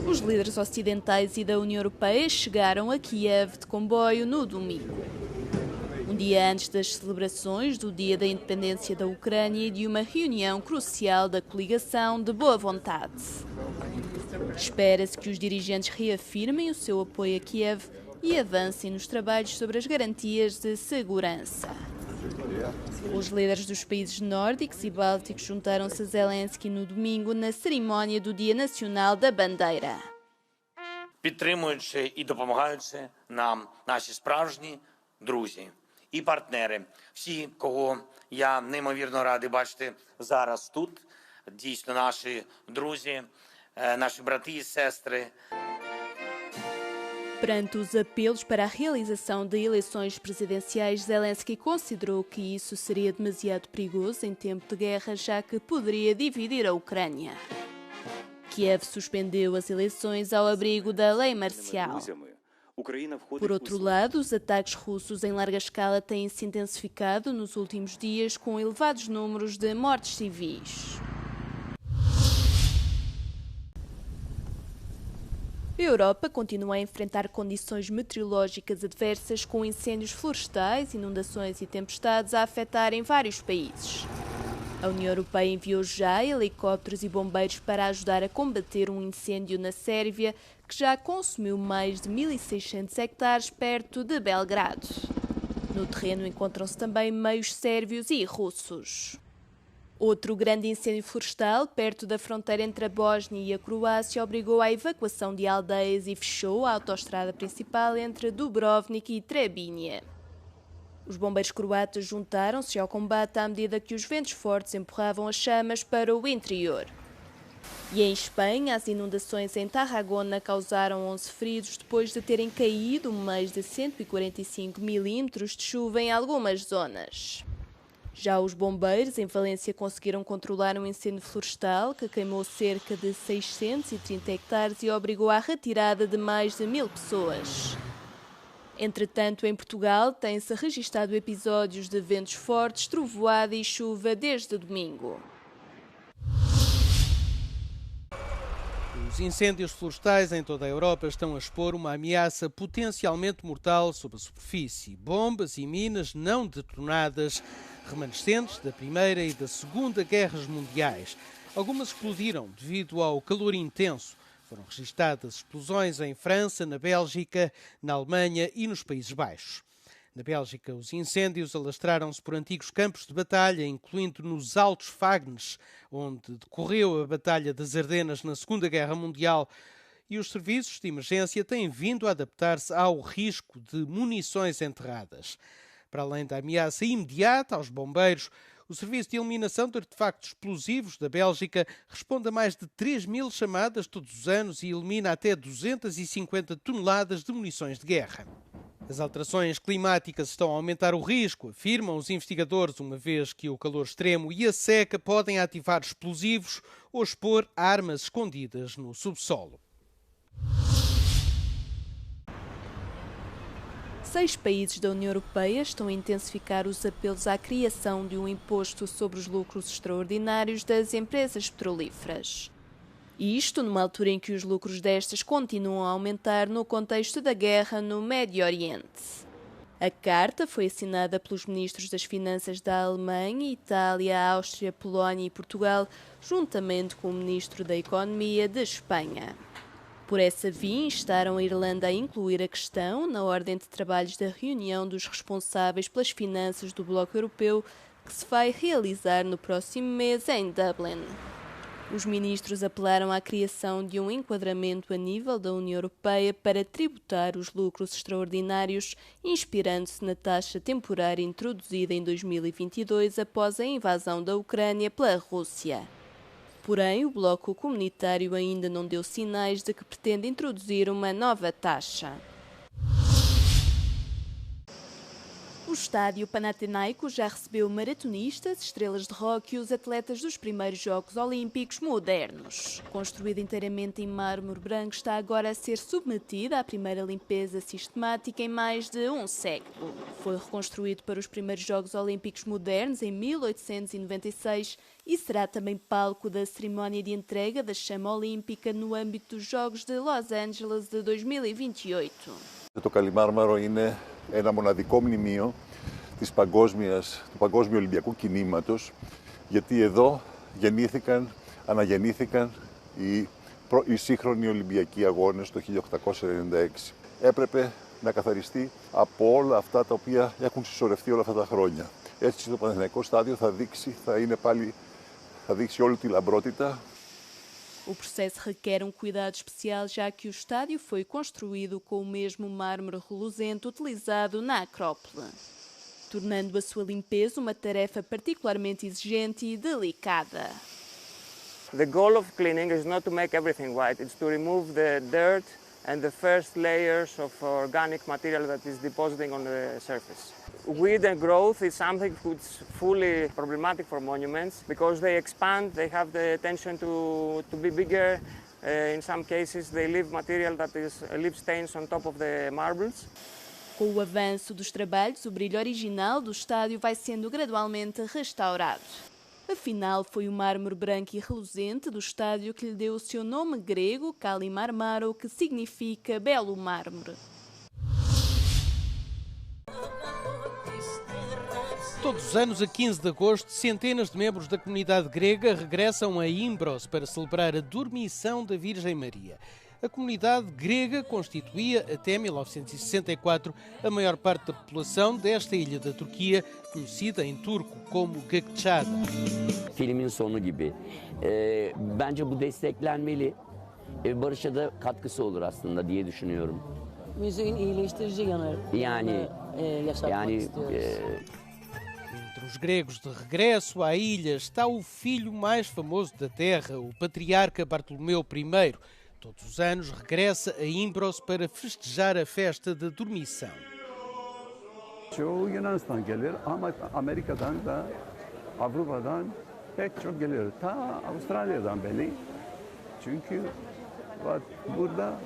Os líderes ocidentais e da União Europeia chegaram a Kiev de comboio no domingo. Um dia antes das celebrações do Dia da Independência da Ucrânia e de uma reunião crucial da coligação de boa vontade. Espera-se que os dirigentes reafirmem o seu apoio a Kiev e avancem nos trabalhos sobre as garantias de segurança. Os líderes dos países nórdicos e bálticos juntaram-se a Zelensky no domingo na cerimónia do Dia Nacional da Bandeira. Підтримуючи і допомагаючи нам наші справжні друзі і партнери. Всі, кого я неймовірно радий бачити зараз тут, дійсно наші друзі, наші брати і сестри. Perante os apelos para a realização de eleições presidenciais, Zelensky considerou que isso seria demasiado perigoso em tempo de guerra, já que poderia dividir a Ucrânia. Kiev suspendeu as eleições ao abrigo da lei marcial. Por outro lado, os ataques russos em larga escala têm se intensificado nos últimos dias, com elevados números de mortes civis. A Europa continua a enfrentar condições meteorológicas adversas, com incêndios florestais, inundações e tempestades a afetarem vários países. A União Europeia enviou já helicópteros e bombeiros para ajudar a combater um incêndio na Sérvia, que já consumiu mais de 1.600 hectares perto de Belgrado. No terreno encontram-se também meios sérvios e russos. Outro grande incêndio florestal, perto da fronteira entre a Bósnia e a Croácia, obrigou à evacuação de aldeias e fechou a autoestrada principal entre Dubrovnik e Trebinje. Os bombeiros croatas juntaram-se ao combate à medida que os ventos fortes empurravam as chamas para o interior. E em Espanha, as inundações em Tarragona causaram 11 feridos depois de terem caído mais de 145 milímetros de chuva em algumas zonas. Já os bombeiros em Valência conseguiram controlar um incêndio florestal que queimou cerca de 630 hectares e obrigou à retirada de mais de 1.000 pessoas. Entretanto, em Portugal, têm-se registado episódios de ventos fortes, trovoada e chuva desde domingo. Os incêndios florestais em toda a Europa estão a expor uma ameaça potencialmente mortal sobre a superfície. Bombas e minas não detonadas, remanescentes da Primeira e da Segunda Guerras Mundiais. Algumas explodiram devido ao calor intenso. Foram registadas explosões em França, na Bélgica, na Alemanha e nos Países Baixos. Na Bélgica, os incêndios alastraram-se por antigos campos de batalha, incluindo nos Altos Fagnes, onde decorreu a Batalha das Ardenas na Segunda Guerra Mundial, e os serviços de emergência têm vindo a adaptar-se ao risco de munições enterradas. Para além da ameaça imediata aos bombeiros, o Serviço de Eliminação de Artefactos Explosivos da Bélgica responde a mais de 3.000 chamadas todos os anos e elimina até 250 toneladas de munições de guerra. As alterações climáticas estão a aumentar o risco, afirmam os investigadores, uma vez que o calor extremo e a seca podem ativar explosivos ou expor armas escondidas no subsolo. 6 países da União Europeia estão a intensificar os apelos à criação de um imposto sobre os lucros extraordinários das empresas petrolíferas. E isto numa altura em que os lucros destas continuam a aumentar no contexto da guerra no Médio Oriente. A carta foi assinada pelos ministros das Finanças da Alemanha, Itália, Áustria, Polónia e Portugal, juntamente com o ministro da Economia de Espanha. Por essa via, instaram a Irlanda a incluir a questão na ordem de trabalhos da reunião dos responsáveis pelas finanças do Bloco Europeu, que se vai realizar no próximo mês em Dublin. Os ministros apelaram à criação de um enquadramento a nível da União Europeia para tributar os lucros extraordinários, inspirando-se na taxa temporária introduzida em 2022 após a invasão da Ucrânia pela Rússia. Porém, o bloco comunitário ainda não deu sinais de que pretende introduzir uma nova taxa. O estádio Panathinaikos já recebeu maratonistas, estrelas de rock e os atletas dos primeiros Jogos Olímpicos modernos. Construído inteiramente em mármore branco, está agora a ser submetido à primeira limpeza sistemática em mais de um século. Foi reconstruído para os primeiros Jogos Olímpicos modernos em 1896 e será também palco da cerimónia de entrega da chama olímpica no âmbito dos Jogos de Los Angeles de 2028. Το Καλιμάρμαρο είναι ένα μοναδικό μνημείο του Παγκόσμιου Ολυμπιακού Κινήματος, γιατί εδώ αναγεννήθηκαν οι σύγχρονοι Ολυμπιακοί Αγώνες το 1896. Έπρεπε να καθαριστεί από όλα αυτά τα οποία έχουν συσσωρευτεί όλα αυτά τα χρόνια. Έτσι το Παναθηναϊκό στάδιο θα δείξει όλη τη λαμπρότητα. O processo requer um cuidado especial, já que o estádio foi construído com o mesmo mármore reluzente utilizado na Acrópole, tornando a sua limpeza uma tarefa particularmente exigente e delicada. The goal of cleaning is not to make everything white, it's to remove the dirt and the first layers of organic material that is depositing on the surface. Weed and growth is something which is fully problematic for monuments because they expand, they have the tension to be bigger. In some cases they leave material that leave stains on top of the marbles. Com o avanço dos trabalhos, o brilho original do estádio vai sendo gradualmente restaurado. Afinal, foi o mármore branco e reluzente do estádio que lhe deu o seu nome grego, Kalimarmaro, que significa belo mármore. Todos os anos, a 15 de agosto, centenas de membros da comunidade grega regressam a Imbros para celebrar a dormição da Virgem Maria. A comunidade grega constituía, até 1964, a maior parte da população desta ilha da Turquia, conhecida em turco como Gökçeada. Filmin sonu gibi. Bence bu desteklenmeli. Barışa da katkısı olur aslında diye düşünüyorum. Müziğin iyileştirici yanı. Yani Entre os gregos de regresso à ilha está o filho mais famoso da terra, o patriarca Bartolomeu I. Todos os anos regressa a Imbros para festejar a festa da dormição. Çoğu Yunanistan gelir ama Amerika'dan da Avrupa'dan pek çok gelir. Ta Avustralya'dan beri. Çünkü burada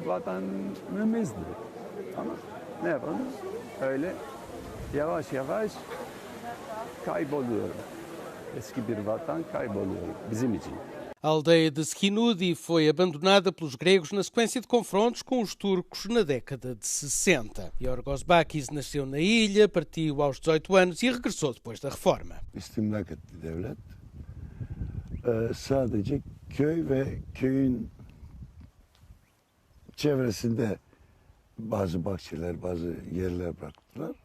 vatanımızdır. Ama ne yapalım? Öyle yavaş yavaş kayboluyor. Eski bir vatan kayboluyor bizim için. A aldeia de Skinudi foi abandonada pelos gregos na sequência de confrontos com os turcos na década de 60. Yorgos Bakis nasceu na ilha, partiu aos 18 anos e regressou depois da reforma. İstimlak etti devlet. Sadece köy ve köyün çevresinde bazı bahçeler, bazı yerler bıraktılar.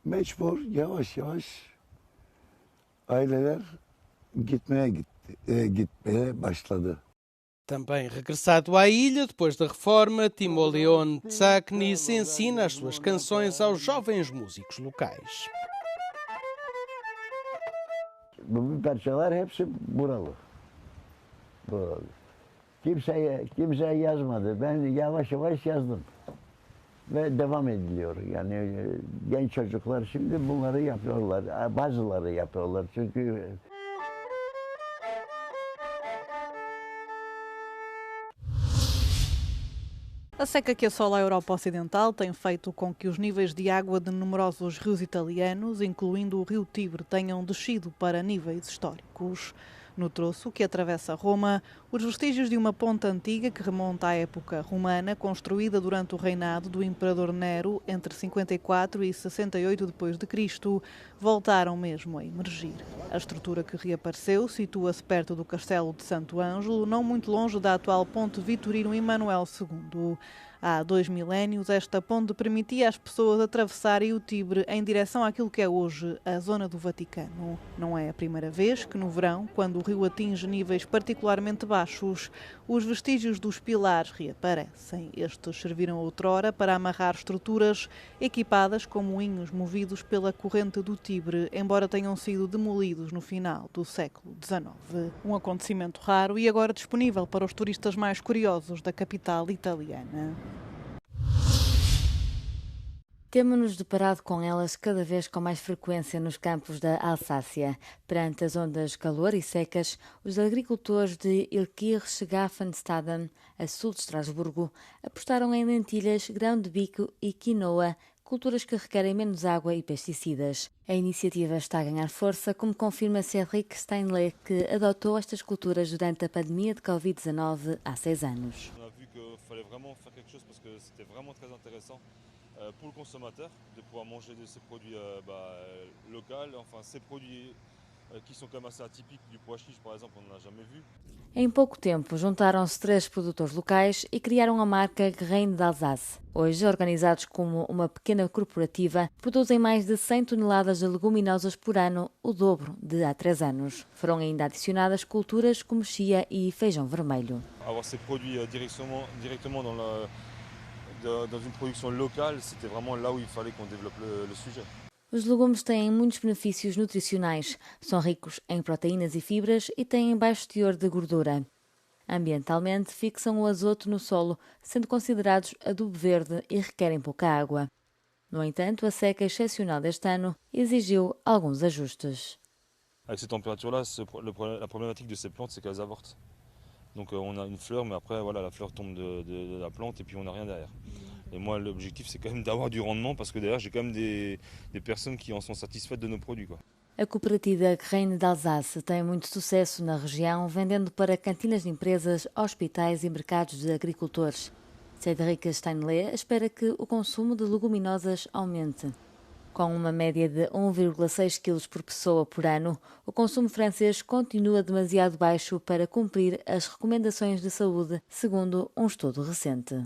Mecbur yavaş yavaş aileler gitmeye başladı. Também regressado à ilha, depois da reforma, Timoleon Tsaknis ensina as suas canções aos jovens músicos locais. Bu parçalar hepsi buralı. Kimse yazmadı. Ben yavaş yavaş yazdım. Ve devam ediliyor. Yani genç çocuklar şimdi bunları yapıyorlar. Bazıları yapıyorlar. Çünkü A seca que assola a Europa Ocidental tem feito com que os níveis de água de numerosos rios italianos, incluindo o rio Tibre, tenham descido para níveis históricos. No troço que atravessa Roma, os vestígios de uma ponte antiga que remonta à época romana, construída durante o reinado do imperador Nero entre 54 e 68 d.C., voltaram mesmo a emergir. A estrutura que reapareceu situa-se perto do Castelo de Santo Ângelo, não muito longe da atual ponte Vitorino Emanuel II. Há 2 milénios, esta ponte permitia às pessoas atravessarem o Tibre em direção àquilo que é hoje a zona do Vaticano. Não é a primeira vez que, no verão, quando o rio atinge níveis particularmente baixos, os vestígios dos pilares reaparecem. Estes serviram outrora para amarrar estruturas equipadas com moinhos movidos pela corrente do Tibre, embora tenham sido demolidos no final do século XIX. Um acontecimento raro e agora disponível para os turistas mais curiosos da capital italiana. Temos-nos deparado com elas cada vez com mais frequência nos campos da Alsácia. Perante as ondas de calor e secas, os agricultores de Ilkirch-Schafenstaden, a sul de Estrasburgo, apostaram em lentilhas, grão de bico e quinoa, culturas que requerem menos água e pesticidas. A iniciativa está a ganhar força, como confirma Cédric Steinle, que adotou estas culturas durante a pandemia de Covid-19 há 6 anos. Pour le consommateur, de pouvoir manger de ces produits locaux, enfin ces produits qui sont comme assez atypiques du pois chiche, par exemple, on n'en a jamais vu. Em pouco tempo, juntaram-se 3 produtores locais e criaram a marca Grain d'Alsace. Hoje, organizados como uma pequena corporativa, produzem mais de 100 toneladas de leguminosas por ano, o dobro de há 3 anos. Foram ainda adicionadas culturas como chia e feijão vermelho. Avoir ces produits directement dans une production locale, c'était vraiment là où il fallait qu'on développe le sujet. Os legumes têm muitos benefícios nutricionais, são ricos em proteínas e fibras e têm baixo teor de gordura. Ambientalmente, fixam o azoto no solo, sendo considerados adubo verde e requerem pouca água. No entanto, a seca excepcional deste ano exigiu alguns ajustes. Avec ces températures-là, la problématique de ces plantes, c'est qu'elles avortent. Donc on a une fleur, mais après voilà, la fleur tombe de la plante et puis on n'a rien derrière. Et moi l'objectif c'est quand même d'avoir du rendement parce que derrière j'ai quand même des personnes qui en sont satisfaites de nos produits, quoi. A cooperativa Grain d'Alsace tem muito sucesso na região, vendendo para cantinas de empresas, hospitais e mercados de agricultores. Cédric Steinle espera que o consumo de leguminosas aumente. Com uma média de 1,6 kg por pessoa por ano, o consumo francês continua demasiado baixo para cumprir as recomendações de saúde, segundo um estudo recente.